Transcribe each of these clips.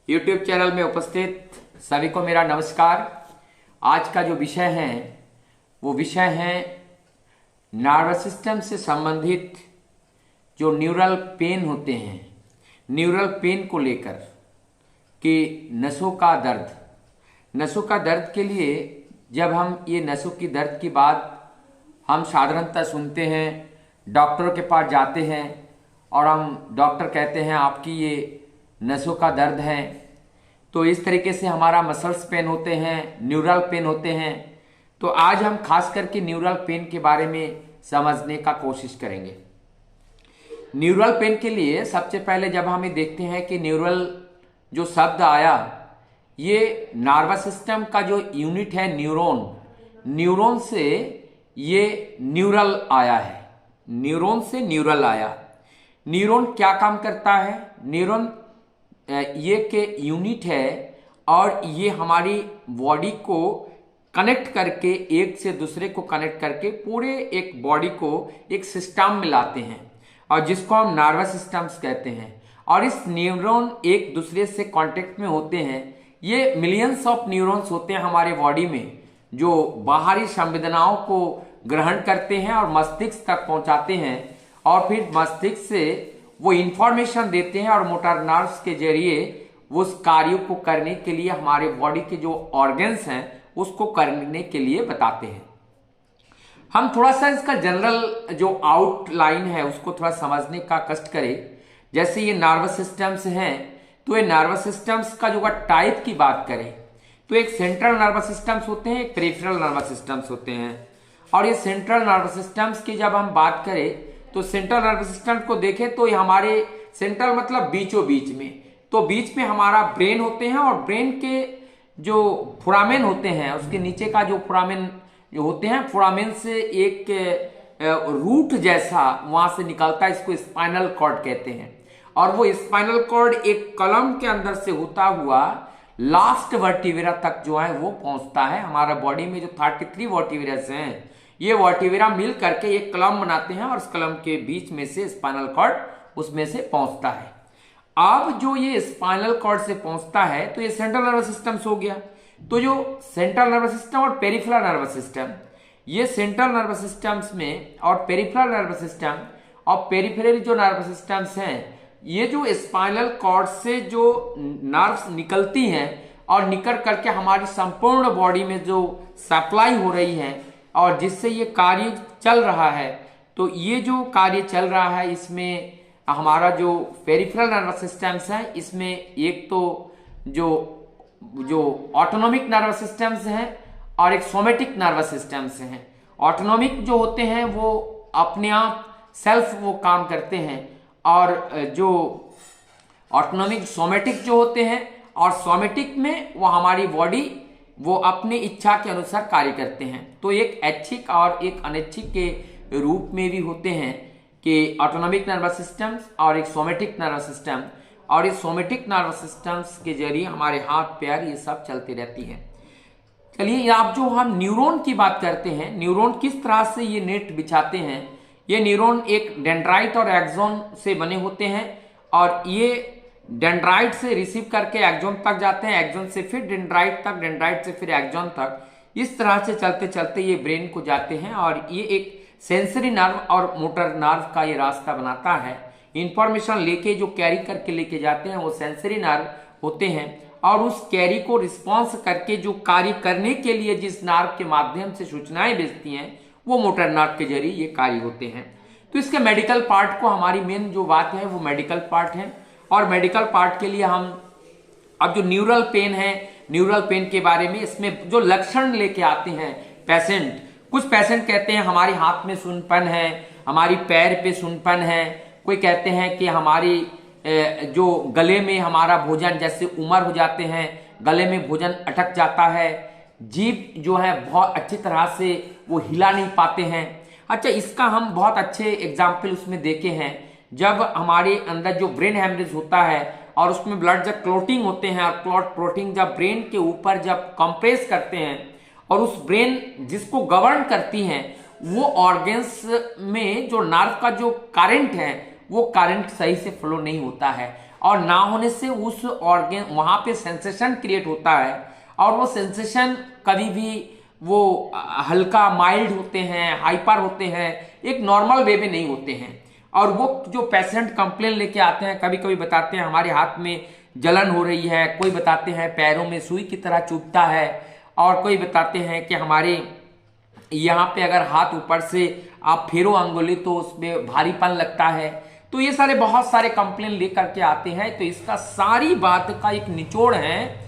YouTube channel में उपस्थित सभी को मेरा नमस्कार। आज का जो विषय है वो विषय है नर्वस सिस्टम से संबंधित जो न्यूरल पेन होते हैं, न्यूरल पेन को लेकर कि नसों का दर्द के लिए जब हम ये नसों की दर्द की बात हम साधारणतः सुनते हैं, डॉक्टरों के पास जाते हैं और हम डॉक्टर कहते हैं आपकी ये नसों का दर्द है। तो इस तरीके से हमारा मसल्स पेन होते हैं, न्यूरल पेन होते हैं। तो आज हम खास करके न्यूरल पेन के बारे में समझने का कोशिश करेंगे। न्यूरल पेन के लिए सबसे पहले जब हमें देखते हैं कि न्यूरल जो शब्द आया, ये नर्वस सिस्टम का जो यूनिट है न्यूरॉन से ये न्यूरल आया है, न्यूरॉन से न्यूरल आया। न्यूरॉन क्या काम करता है? न्यूरॉन ये के यूनिट है और ये हमारी बॉडी को कनेक्ट करके, एक से दूसरे को कनेक्ट करके पूरे एक बॉडी को एक सिस्टम में लाते हैं और जिसको हम नर्वस सिस्टम्स कहते हैं। और इस न्यूरॉन एक दूसरे से कांटेक्ट में होते हैं। ये मिलियंस ऑफ न्यूरॉन्स होते हैं हमारे बॉडी में जो बाहरी संवेदनाओं को ग्रहण करते हैं और मस्तिष्क तक पहुंचाते हैं और फिर मस्तिष्क से वो इंफॉर्मेशन देते हैं और मोटर नर्व्स के जरिए उस कार्य को करने के लिए हमारे बॉडी के जो ऑर्गन्स हैं उसको करने के लिए बताते हैं। हम थोड़ा सा इसका जनरल जो आउटलाइन है उसको थोड़ा समझने का कष्ट करें। जैसे ये नर्वस सिस्टम्स हैं, तो ये नर्वस सिस्टम्स का जो टाइप की बात करें तो एक सेंट्रल नर्वस सिस्टम्स होते हैं, एक पेरिफेरल नर्वस सिस्टम्स होते हैं। और ये सेंट्रल नर्वस सिस्टम्स की जब हम बात करें तो सेंट्रल नर्वस सिस्टम को देखें तो ये हमारे सेंट्रल मतलब बीचों बीच में, तो बीच में हमारा ब्रेन होते हैं और ब्रेन के जो फोरामेन होते हैं उसके नीचे का जो फोरामेन जो होते हैं, फोरामेन से एक रूट जैसा वहां से निकलता है, इसको स्पाइनल कॉर्ड कहते हैं। और वो स्पाइनल कॉर्ड एक कॉलम के अंदर से होता हुआ लास्ट वर्टिब्रा तक जो है वो पहुंचता है। हमारा बॉडी में जो 33 वर्टिब्रास हैं, ये वर्टिब्रा मिल करके एक कलम बनाते हैं और उस कलम के बीच में से स्पाइनल कॉर्ड उसमें से पहुंचता है। अब जो ये स्पाइनल कॉर्ड से पहुंचता है तो ये सेंट्रल नर्वस सिस्टम हो गया। तो जो सेंट्रल नर्वस सिस्टम और पेरिफेरल नर्वस सिस्टम, ये सेंट्रल नर्वस सिस्टम्स में और पेरिफेरल नर्वस सिस्टम और पेरिफेरल जो नर्वस सिस्टम्स हैं, ये जो स्पाइनल कॉर्ड से जो नर्व्स निकलती हैं और निकल करके हमारी संपूर्ण बॉडी में जो सप्लाई हो रही है और जिससे ये कार्य चल रहा है, तो ये जो कार्य चल रहा है इसमें हमारा जो पेरिफेरल नर्वस सिस्टम्स है, इसमें एक तो जो ऑटोनोमिक नर्वस सिस्टम्स हैं और एक सोमेटिक नर्वस सिस्टम्स हैं। ऑटोनोमिक जो होते हैं वो अपने आप सेल्फ वो काम करते हैं और जो ऑटोनोमिक सोमेटिक जो होते हैं, और सोमेटिक में वो हमारी बॉडी वो अपनी इच्छा के अनुसार कार्य करते हैं। तो एक ऐच्छिक और एक अनैच्छिक के रूप में भी होते हैं कि ऑटोनोमिक नर्वस सिस्टम्स और एक सोमेटिक नर्वस सिस्टम। और इस सोमेटिक नर्वस सिस्टम्स के जरिए हमारे हाथ पैर ये सब चलती रहती है। चलिए, आप जो हम न्यूरॉन की बात करते हैं, न्यूरॉन किस तरह से ये नेट बिछाते हैं। ये न्यूरॉन एक डेंड्राइट और एक्सोन से बने होते हैं और ये डेंड्राइट से रिसीव करके एक्सोन तक जाते हैं, एक्सोन से फिर डेंड्राइट तक, डेंड्राइट से फिर एक्सोन तक। इस तरह से चलते चलते ये ब्रेन को जाते हैं और ये एक सेंसरी नर्व और मोटर नर्व का ये रास्ता बनाता है। इंफॉर्मेशन लेके जो कैरी करके लेके जाते हैं वो सेंसरी नर्व होते हैं और उस कैरी को रिस्पॉन्स करके जो कार्य करने के लिए जिस नर्व के माध्यम से सूचनाएं भेजती हैं वो मोटर नर्व के जरिए ये कार्य होते हैं। तो इसके मेडिकल पार्ट को, हमारी मेन जो बात है वो मेडिकल पार्ट है। और मेडिकल पार्ट के लिए हम अब जो न्यूरल पेन है, न्यूरल पेन के बारे में इसमें जो लक्षण लेके आते हैं पेशेंट, कुछ पेशेंट कहते हैं हमारे हाथ में सुनपन है, हमारी पैर पे सुनपन है। कोई कहते हैं कि हमारी जो गले में हमारा भोजन, जैसे उम्र हो जाते हैं, गले में भोजन अटक जाता है, जीभ जो है बहुत अच्छी तरह से वो हिला नहीं पाते हैं। अच्छा, इसका हम बहुत अच्छे एग्जाम्पल उसमें देखे हैं। जब हमारे अंदर जो ब्रेन हेमरेज होता है और उसमें ब्लड जब क्लॉटिंग होते हैं और क्लॉटिंग जब ब्रेन के ऊपर जब कंप्रेस करते हैं और उस ब्रेन जिसको गवर्न करती हैं वो ऑर्गन्स में जो नर्व का जो करंट है वो करंट सही से फ्लो नहीं होता है और ना होने से उस ऑर्गन वहां पे सेंसेशन क्रिएट होता है, और वो सेंसेशन कभी भी वो हल्का माइल्ड होते हैं, हाइपर होते हैं, एक नॉर्मल वे में नहीं होते हैं। और वो जो पेशेंट कंप्लेन लेके आते हैं, कभी कभी बताते हैं हमारे हाथ में जलन हो रही है, कोई बताते हैं पैरों में सुई की तरह चुभता है, और कोई बताते हैं कि हमारे यहाँ पे अगर हाथ ऊपर से आप फेरो अंगुली तो उसमें भारीपन लगता है। तो ये सारे बहुत सारे कंप्लेन लेकर के आते हैं। तो इसका सारी बात का एक निचोड़ है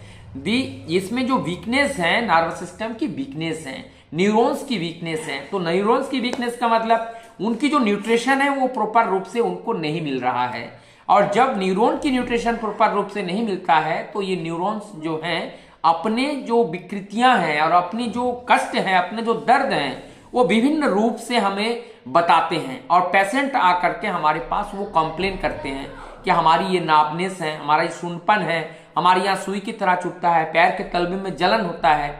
इसमें जो वीकनेस है, नर्वस सिस्टम की वीकनेस है, न्यूरॉन्स की वीकनेस है। तो न्यूरॉन्स की वीकनेस का मतलब उनकी जो न्यूट्रिशन है वो प्रॉपर रूप से उनको नहीं मिल रहा है, और जब न्यूरॉन की न्यूट्रिशन प्रॉपर रूप से नहीं मिलता है तो ये न्यूरॉन्स जो हैं अपने जो विकृतियां हैं और अपनी जो कष्ट है, अपने जो दर्द हैं, वो विभिन्न रूप से हमें बताते हैं। और पेशेंट आकर के हमारे पास वो कंप्लेन करते हैं कि हमारी ये नापनेस है, हमारा ये सुनपन है, हमारे यहाँ सुई की तरह चुभता है, पैर के तलवे में जलन होता है।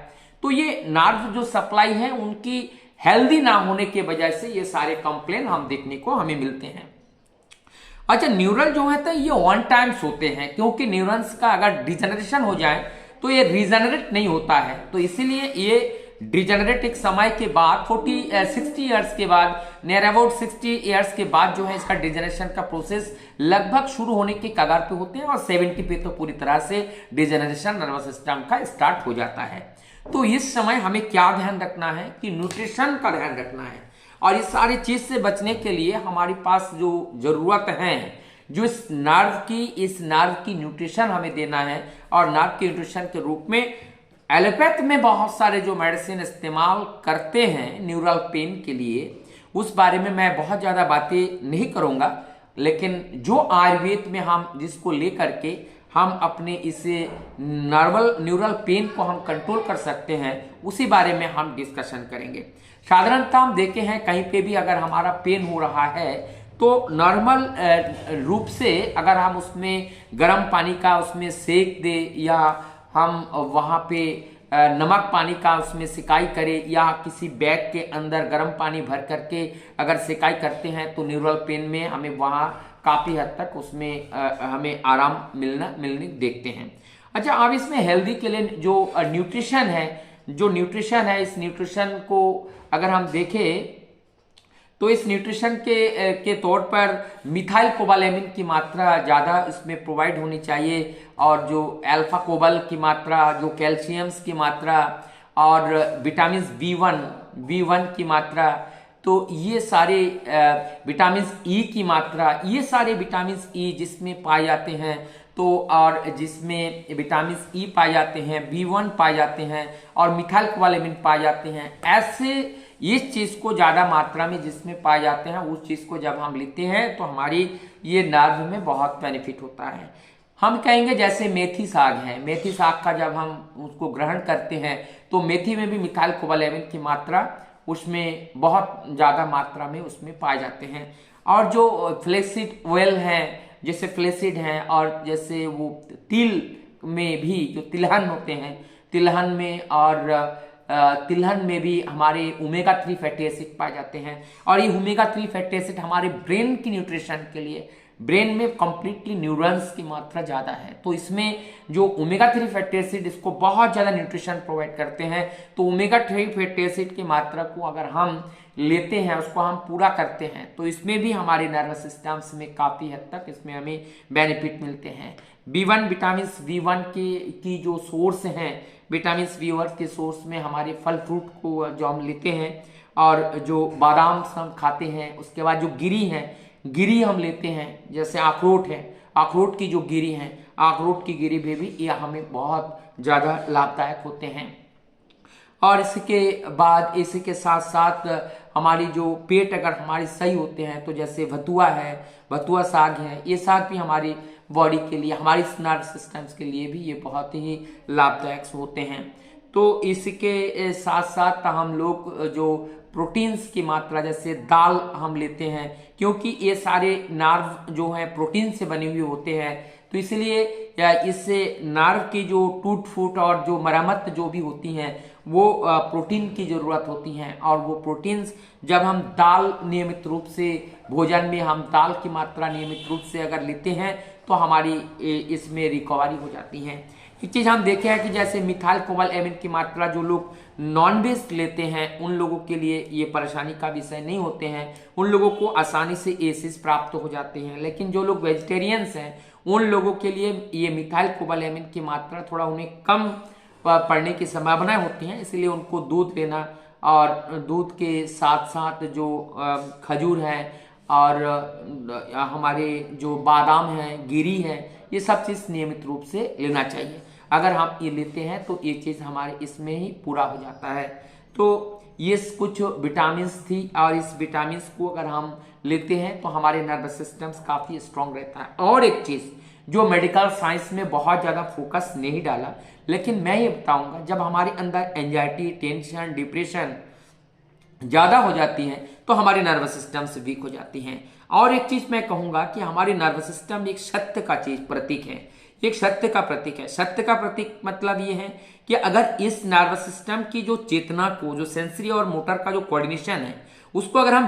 तो ये नर्व जो सप्लाई है उनकी हेल्दी ना होने के वजह से ये सारे कंप्लेन हम देखने को हमें मिलते हैं। अच्छा, न्यूरल जो है तो ये वन टाइम्स होते हैं, क्योंकि न्यूरॉन्स का अगर डिजेनरेशन हो जाए तो ये रीजनरेट नहीं होता है। तो इसीलिए ये डिजेनरेट एक समय के बाद 60 ईयर्स के बाद, नियर अबाउट 60 ईयर्स के बाद जो है इसका डिजेनरेशन का प्रोसेस लगभग शुरू होने के कगार पे होते हैं, और 70 पे तो पूरी तरह से डिजेनरेशन नर्वस सिस्टम का स्टार्ट हो जाता है। तो इस समय हमें क्या ध्यान रखना है कि न्यूट्रिशन का ध्यान रखना है, और इस सारी चीज से बचने के लिए हमारे पास जो जरूरत है, जो इस नर्व की न्यूट्रिशन हमें देना है। और नर्व की न्यूट्रिशन के रूप में एलोपैथ में बहुत सारे जो मेडिसिन इस्तेमाल करते हैं न्यूरल पेन के लिए, उस बारे में मैं बहुत ज्यादा बातें नहीं करूंगा, लेकिन जो आयुर्वेद में हम जिसको लेकर के हम अपने इसे न्यूरल पेन को हम कंट्रोल कर सकते हैं, उसी बारे में हम डिस्कशन करेंगे। साधारणतः हम देखे हैं कहीं पे भी अगर हमारा पेन हो रहा है तो नॉर्मल रूप से अगर हम उसमें गर्म पानी का उसमें सेक दे, या हम वहाँ पे नमक पानी का उसमें सिकाई करें, या किसी बैग के अंदर गर्म पानी भर करके अगर सिकाई करते हैं तो न्यूरल पेन में हमें वहाँ काफ़ी हद तक उसमें हमें आराम मिलने देखते हैं। अच्छा, अब इसमें हेल्दी के लिए जो न्यूट्रिशन है, इस न्यूट्रिशन को अगर हम देखें तो इस न्यूट्रिशन के तौर पर मिथाइल कोबालेमिन की मात्रा ज़्यादा इसमें प्रोवाइड होनी चाहिए, और जो अल्फा कोबल की मात्रा, जो कैल्शियम्स की मात्रा, और विटामिन B1 की मात्रा, तो ये सारे विटामिन ई की मात्रा, ये सारे विटामिन ई जिसमें पाए जाते हैं, तो और जिसमें विटामिन ई पाए जाते हैं, B1 पाए जाते हैं, और मिथाइल कोबालेमिन पाए जाते हैं, ऐसे इस चीज को ज्यादा मात्रा में जिसमें पाए जाते हैं, उस चीज को जब हम लेते हैं तो हमारी ये नर्व में बहुत बेनिफिट होता है। हम कहेंगे जैसे मेथी साग है, मेथी साग का जब हम उसको ग्रहण करते हैं तो मेथी में भी मिथाइल कोबालेमिन की मात्रा उसमें बहुत ज्यादा मात्रा में उसमें पाए जाते हैं। और जो फ्लेक्सीड ऑयल है, जैसे फ्लेक्सीड है, और जैसे वो तिल में भी जो तिलहन होते हैं, तिलहन में भी हमारे ओमेगा 3 फैटी एसिड पाए जाते हैं, और ये ओमेगा 3 फैटी एसिड हमारे ब्रेन की न्यूट्रिशन के लिए, ब्रेन में कंप्लीटली न्यूरॉन्स की मात्रा ज्यादा है, तो इसमें जो ओमेगा 3 फैटी एसिड इसको बहुत ज्यादा न्यूट्रिशन प्रोवाइड करते हैं। तो ओमेगा 3 फैटी एसिड की मात्रा को अगर हम लेते हैं, उसको हम पूरा करते हैं, तो इसमें भी हमारे नर्वस सिस्टम्स में काफी हद तक इसमें हमें बेनिफिट मिलते हैं। विटामिन B1 की जो सोर्स हैं, विटामिन B1 के सोर्स में हमारे फल फ्रूट को जो हम लेते हैं, और जो बादाम हम खाते हैं, उसके बाद जो गिरी हम लेते हैं, जैसे अखरोट है, अखरोट की जो गिरी है, अखरोट की गिरी भी ये हमें बहुत ज़्यादा लाभदायक होते हैं। और इसके साथ साथ हमारी जो पेट अगर हमारी सही होते हैं, तो जैसे भतुआ साग है, ये साग भी हमारी बॉडी के लिए, हमारी नर्व सिस्टम्स के लिए भी ये बहुत ही लाभदायक होते हैं। तो इसके साथ साथ हम लोग जो प्रोटीन्स की मात्रा, जैसे दाल हम लेते हैं, क्योंकि ये सारे नर्व जो है प्रोटीन से बने हुए होते हैं, तो इसलिए इससे नर्व की जो टूट फूट और जो मरम्मत जो भी होती हैं वो प्रोटीन की जरूरत होती हैं। और वो प्रोटीन्स जब हम दाल नियमित रूप से भोजन में हम दाल की मात्रा नियमित रूप से अगर लेते हैं तो हमारी इसमें रिकवरी हो जाती है। एक चीज़ हम देखे हैं कि जैसे मिथाइल कोबालैमिन की मात्रा जो लोग नॉन वेज लेते हैं उन लोगों के लिए ये परेशानी का विषय नहीं होते हैं, उन लोगों को आसानी से एसिड्स प्राप्त हो जाते हैं। लेकिन जो लोग वेजिटेरियंस हैं उन लोगों के लिए ये मिथाइल कोबालैमिन की मात्रा थोड़ा उन्हें कम पड़ने की संभावनाएं होती हैं, इसलिए उनको दूध लेना और दूध के साथ साथ जो खजूर है और हमारे जो बादाम है, गिरी है, ये सब चीज़ नियमित रूप से लेना चाहिए। अगर हम ये लेते हैं तो ये चीज़ हमारे इसमें ही पूरा हो जाता है। तो ये कुछ विटामिन्स थी और इस विटामिन्स को अगर हम लेते हैं तो हमारे नर्वस सिस्टम्स काफ़ी स्ट्रांग रहता है। और एक चीज़ जो मेडिकल साइंस में बहुत ज़्यादा फोकस नहीं डाला, लेकिन मैं ये बताऊंगा, जब हमारे अंदर एंजाइटी, टेंशन, डिप्रेशन ज़्यादा हो जाती है तो हमारी नर्वस सिस्टम से वीक हो जाती हैं। और एक चीज़ मैं कहूँगा कि हमारी नर्वस सिस्टम एक सत्य का चीज़ प्रतीक है, एक सत्य का प्रतीक है। सत्य का प्रतीक मतलब ये है कि अगर इस नर्वस सिस्टम की जो चेतना को, जो सेंसरी और मोटर का जो कोऑर्डिनेशन है, उसको अगर हम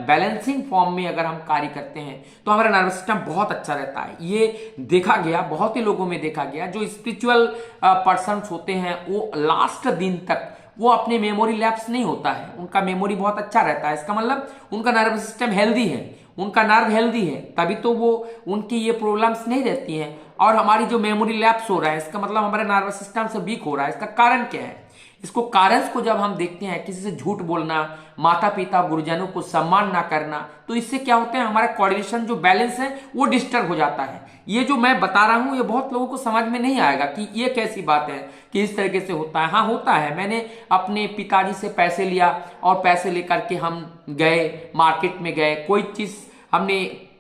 बैलेंसिंग फॉर्म में अगर हम कार्य करते हैं तो हमारा नर्वस सिस्टम बहुत अच्छा रहता है। ये देखा गया, बहुत ही लोगों में देखा गया, जो स्पिरिचुअल पर्सन्स होते हैं वो लास्ट दिन तक वो अपने मेमोरी लैप्स नहीं होता है, उनका मेमोरी बहुत अच्छा रहता है। इसका मतलब उनका नर्वस सिस्टम हेल्दी है, उनका नर्व हेल्दी है, तभी तो वो उनकी ये प्रॉब्लम्स नहीं रहती हैं। और हमारी जो मेमोरी लैप्स हो रहा है, इसका मतलब हमारे नर्वस सिस्टम से वीक हो रहा है। इसका कारण क्या है? इसको कारण को जब हम देखते हैं, किसी से झूठ बोलना, माता पिता गुरुजनों को सम्मान ना करना, तो इससे क्या होता है, हमारा कोऑर्डिनेशन जो बैलेंस है वो डिस्टर्ब हो जाता है। ये जो मैं बता रहा हूं ये बहुत लोगों को समझ में नहीं आएगा कि ये कैसी बात है कि इस तरीके से होता है। हाँ होता है। मैंने अपने पिताजी से पैसे लिया और पैसे लेकर के हम गए, मार्केट में गए,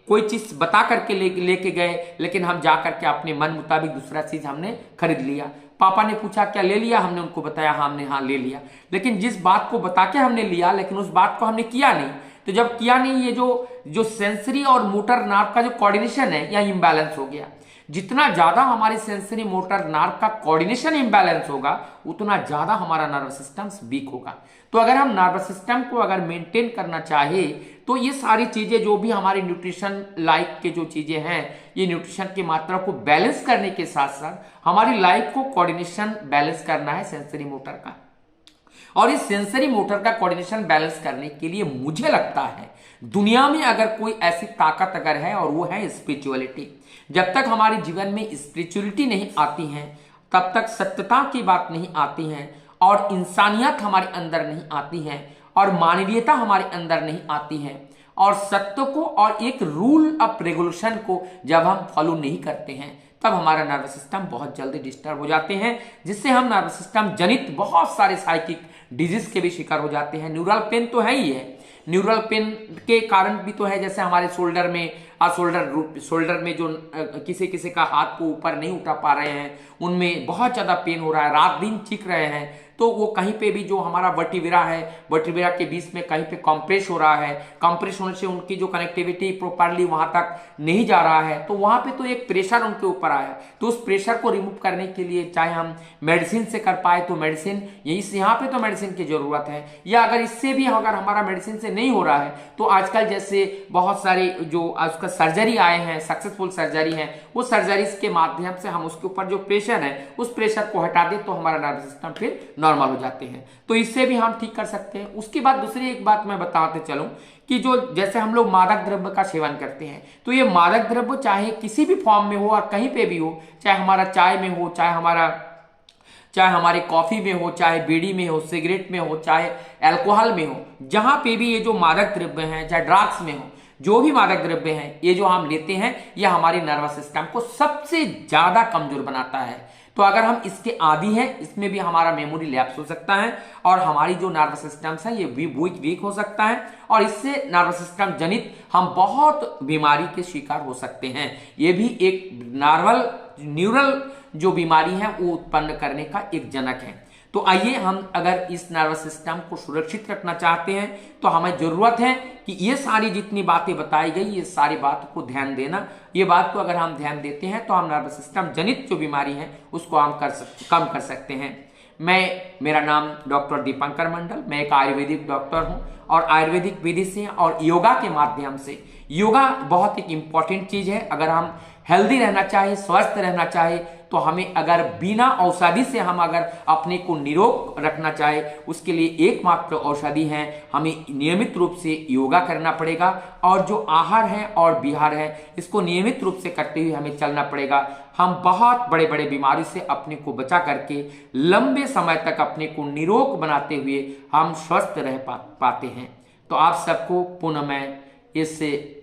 कोई चीज बता करके लेके गए, लेकिन हम जा करके अपने मन मुताबिक दूसरा चीज हमने खरीद लिया। पापा ने पूछा क्या ले लिया, हमने उनको बताया हमने हाँ ले लिया, लेकिन जिस बात को बता के हमने लिया लेकिन उस बात को हमने किया नहीं। तो जब किया नहीं, ये जो सेंसरी और मोटर नर्व का जो कोऑर्डिनेशन है यह इम्बैलेंस हो गया। जितना ज्यादा हमारे सेंसरी मोटर नर्व का कोऑर्डिनेशन इम्बैलेंस होगा उतना ज्यादा हमारा नर्वस सिस्टम वीक होगा। तो अगर हम नर्वस सिस्टम को अगर मेंटेन करना चाहे तो ये सारी चीजें जो भी हमारी न्यूट्रिशन लाइफ के जो चीजें हैं, ये न्यूट्रिशन की मात्रा को बैलेंस करने के साथ साथ हमारी लाइफ को कोऑर्डिनेशन बैलेंस करना है सेंसरी मोटर का। और इस सेंसरी मोटर का कोऑर्डिनेशन बैलेंस करने के लिए मुझे लगता है दुनिया में अगर कोई ऐसी ताकत अगर है और वो है स्पिरिचुअलिटी। जब तक हमारे जीवन में स्पिरिचुअलिटी नहीं आती है तब तक सत्यता की बात नहीं आती है और इंसानियत हमारे अंदर नहीं आती है और मानवीयता हमारे अंदर नहीं आती है और सत्य को और एक रूल ऑफ रेगुलेशन को जब हम फॉलो नहीं करते हैं तब हमारा नर्वस सिस्टम बहुत जल्दी डिस्टर्ब हो जाते हैं, जिससे हम नर्वस सिस्टम जनित बहुत सारे साइकिक डिजीज के भी शिकार हो जाते हैं। न्यूरल पेन तो है ही है, न्यूरल पेन के कारण भी तो है, जैसे हमारे शोल्डर में जो किसी किसी का हाथ को ऊपर नहीं उठा पा रहे हैं उनमें बहुत ज्यादा पेन हो रहा है, रात दिन चीख रहे हैं, तो वो कहीं पे भी जो हमारा वर्टिब्रा है, वर्टिब्रा के बीच में कहीं पे कंप्रेस हो रहा है, कंप्रेस होने से उनकी जो कनेक्टिविटी प्रॉपरली वहां तक नहीं जा रहा है, तो वहां पे तो एक प्रेशर उनके ऊपर आया। तो उस प्रेशर को रिमूव करने के लिए चाहे हम मेडिसिन से कर पाए तो मेडिसिन, यहाँ पे तो मेडिसिन की जरूरत है, या अगर इससे भी अगर हमारा मेडिसिन से नहीं हो रहा है तो आजकल जैसे बहुत सारे जो उसका सर्जरी आए हैं, सक्सेसफुल सर्जरी है, वो सर्जरीज के माध्यम से हम उसके ऊपर जो प्रेशर है उस प्रेशर को हटा दे तो हमारा नर्वस सिस्टम फिर नॉर्मल हो जाते हैं। तो इससे भी हम ठीक कर सकते हैं। उसके बाद दूसरी एक बात मैं बताते चलूं कि जो जैसे हम लोग मादक द्रव्य का सेवन करते हैं, तो ये मादक द्रव्य चाहे किसी भी फॉर्म में हो और कहीं पे भी हो, चाहे हमारा चाय में हो, चाहे हमारे कॉफी में हो, चाहे बीड़ी में हो, सिगरेट में हो, चाहे अल्कोहल में हो, जहां पे भी ये जो मादक द्रव्य हैं, चाहे ड्रग्स में हो, जो भी मादक द्रव्य हैं, ये जो हम लेते हैं ये हमारी नर्वस सिस्टम को सबसे ज्यादा कमजोर बनाता है। तो अगर हम इसके आदी हैं, इसमें भी हमारा मेमोरी लैप्स हो सकता है और हमारी जो नर्वस सिस्टम है ये वीक हो सकता है और इससे नर्वस सिस्टम जनित हम बहुत बीमारी के शिकार हो सकते हैं। ये भी एक न्यूरल जो बीमारी है वो उत्पन्न करने का एक जनक है। तो आइए हम अगर इस नर्वस सिस्टम को सुरक्षित रखना चाहते हैं तो हमें जरूरत है कि ये सारी जितनी बातें बताई गई, ये सारी बात को ध्यान देना। ये बात को अगर हम ध्यान देते हैं तो हम नर्वस सिस्टम जनित जो बीमारी है उसको हम कम कर सकते हैं। मेरा नाम डॉक्टर दीपंकर मंडल, मैं एक आयुर्वेदिक डॉक्टर हूं और आयुर्वेदिक विधि से और योगा के माध्यम से, योगा बहुत एक इंपॉर्टेंट चीज है। अगर हम हेल्दी रहना चाहे, स्वस्थ रहना चाहे, तो हमें अगर बिना औषधि से हम अगर अपने को निरोग रखना चाहे, उसके लिए एकमात्र औषधि है, हमें नियमित रूप से योगा करना पड़ेगा और जो आहार है और विहार है इसको नियमित रूप से करते हुए हमें चलना पड़ेगा। हम बहुत बड़े बड़े बीमारी से अपने को बचा करके लंबे समय तक अपने को निरोग बनाते हुए हम स्वस्थ रह पाते हैं। तो आप सबको पुनः मैं इस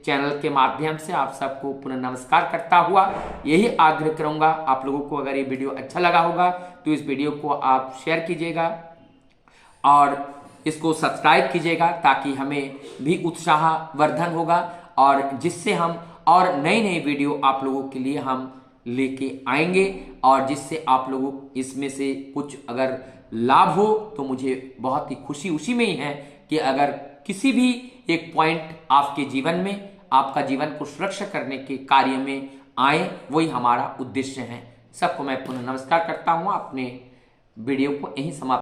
चैनल के माध्यम से आप सबको पुनः नमस्कार करता हुआ यही आग्रह करूंगा, आप लोगों को अगर ये वीडियो अच्छा लगा होगा तो इस वीडियो को आप शेयर कीजिएगा और इसको सब्सक्राइब कीजिएगा, ताकि हमें भी उत्साहवर्धन होगा और जिससे हम और नई नई वीडियो आप लोगों के लिए हम लेके आएंगे और जिससे आप लोगों इसमें से कुछ अगर लाभ हो तो मुझे बहुत ही खुशी उसी में ही है कि अगर किसी भी एक पॉइंट आपके जीवन में, आपका जीवन को सुरक्षा करने के कार्य में आए, वही हमारा उद्देश्य है। सबको मैं पुनः नमस्कार करता हूं, अपने वीडियो को यहीं समाप्त